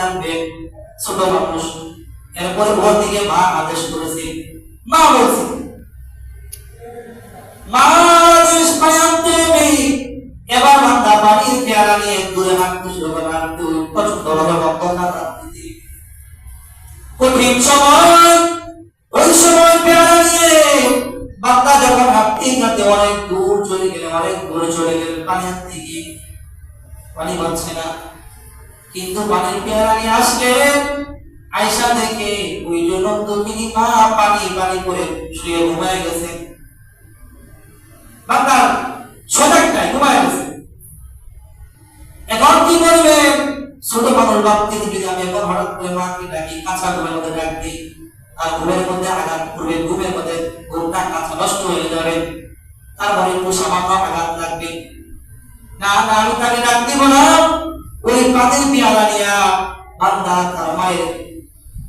আনবে ছোট মানুষ। এরপরে ওর দিকে মা আদেশ করেছে, মা বলছে মা আদেশ পাই আনতে হবে। এবার বান্দা পানির পেয়ালা নিয়ে দূরে হাঁটতে শুরু করে, হাঁটতে প্রচন্ড ভাবে বক্তব্য দিতে। কঠিন সময়, ওই সময় পেয়ালা নিয়ে বান্দা যখন হাঁটতে হাঁটতে অনেক দূর চলে গেলে, অনেক দূরে চলে গেলে, পানি আনতে গিয়ে পানি পাচ্ছে না। কিন্তু পানির পেয়ালা নিয়ে আসলেন, আয়েশা দেখে ওই জন্য দক্ষিণী মা পানি পানি করে শুয়ে ঘুমায় গেছে। বান্দা সজাগটাই ঘুমায় গেছে। এখন কি করবে? ছোট মানুষ ভাবতে যদি আমি এখন হঠাৎ করে মাকে ডাকি, কাঁচা ঘুমের মধ্যে ডাক দিই, আর ঘুমের মধ্যে আঘাত করবে, ঘুমের মধ্যে ঘুমটা কাঁচা নষ্ট হয়ে যাবে, তারপরে একটু সামান্য আঘাত লাগবে। না না, আমি তাকে ডাক দিব না। ওই পানির পেয়ালা নিয়া বান্দা তার মায়ের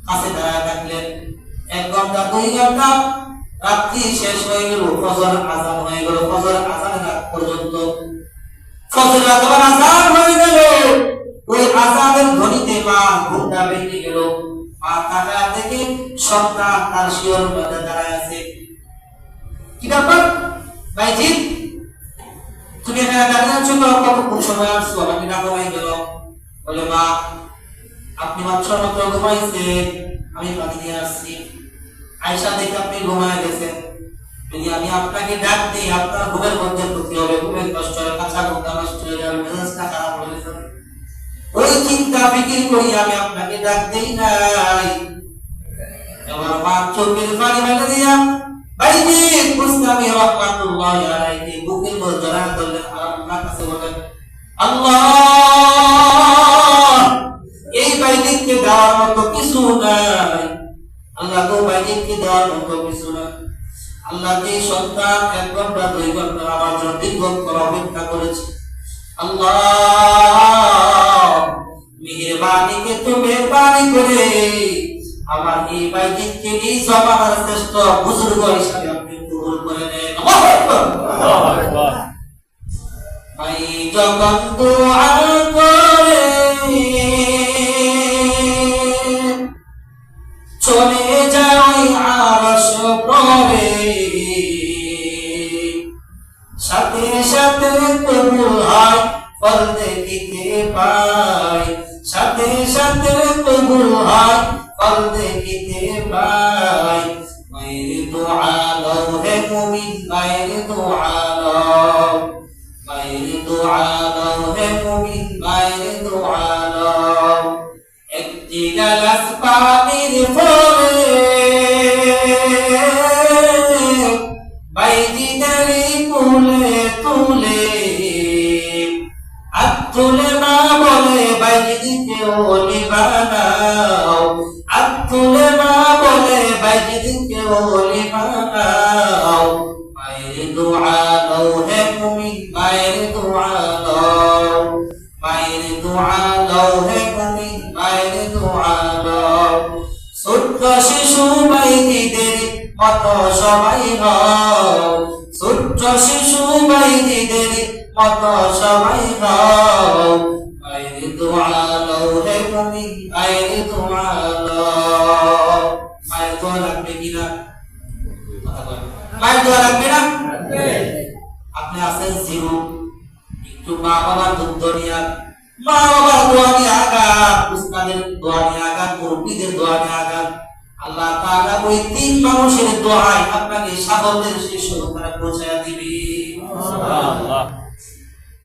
কাছে দাঁড়ায় থাকলেন। 1 ঘন্টা 2 ঘন্টা রাত্রি শেষ হয়ে গেল, ফজর আযান হয়ে গেল। ফজর আযানের আগ পর্যন্ত, ফজর আযান হয়ে গেল, ওই আযানের ধ্বনিতে মা ঘুমটা ভেঙে গেল। মা তাকায় দেখে সন্তান তার শিয়রের মধ্যে দাঁড়ায় আছে। কি ব্যাপার ভাইজি, তুমি এখানে দাঁড়িয়ে আছো তো? কতক্ষণ সময় আসছো? আমি না ঘুমাই গেল। বলে মা আপনি মাত্র ঘুমাইছেন, আমি পানি নিয়ে আসছি। আয়েশা দেখে আপনি ঘুমায় গেছেন, যদি আমি আপনাকে ডাক দিই আপনার ঘুমের মধ্যে ক্ষতি হবে, ঘুমের কষ্ট হবে, কাঁচা ঘুমটা নষ্ট হয়ে যাবে, মেজাজটা খারাপ হয়ে যাবে। ওই চিন্তা ফিকির করি আমি আপনাকে ডাক দেই নাই। এবার মা চোখের পানি ফেলে দিয়া ভাইজি মুস্তামি রাহমাতুল্লাহি আলাইহি বুকের মধ্যে জড়ায় ধরলেন, আর আল্লাহর কাছে বলেন, আল্লাহ এই বাইজিকে দেওয়ার মতো কিছু নাই। আল্লাহ গো, বাইজিকে দেওয়ার মতো কিছু নাই। আল্লাহ যে সন্তান 1 ঘন্টা 2 ঘন্টা আমার জন্য দীর্ঘক্ষণ অপেক্ষা করেছে, আল্লাহ মেহেরবানিকে তো মেহেরবানি করে আমার এই বাইজিকে এই জমানার শ্রেষ্ঠ বুজুর্গ হিসাবে আপনি কবুল করে নেন। আল্লাহু আকবার। ভাই যখন দোয়া করে চলে যায় আরশ পরে, সাথে সাথে কবুল হয় ফল দেখিতে পাই, সাথে সাথে কবুল হয় ফল দেখিতে পাই। মায়ের দোয়া লও হে মুমিন, মায়ের দোয়া লও, মায়ের দোয়া লও হে মুমিন, মায়ের দোয়া লও। একটি গালাস পানির ফলে বাইজিদারি তুলে তুলে হাত তুলে মা বলে বাইজিদিকে ওলি বানাও, হাত তুলে মা বলে বাইজিদিকে ওলি বানাও। মায়ের দোয়া লও হে মুমিন, মায়ের দোয়া লও, মায়ের দোয়া লও হে মুমিন, মায়ের দোয়া লও। ছোট্ট শিশু বাইজিদের মতো সবাই হও, ছোট্ট শিশু বাইজিদের মতো সবাই হও। মায়ের দোয়া লও হে মুমিন, মায়ের দোয়া লও। মায়ের দোয়া লাগবে কিনা? মায়ের দোয়া লাগবে না? আপনি আছেন জিরো, একটু মা বাবার দুধ নিয়ে, মা বাবার দোয়া নিয়ে আগান, উস্তাদের দোয়া নিয়ে আগান, মুরব্বীদের দোয়া নিয়ে আগান। আল্লাহ তাআলা ওই 3 মানুষের দোয়ায় আপনাকে সাফল্যের শীর্ষ স্থানে পৌঁছায়া দিবে। সুবহানাল্লাহ।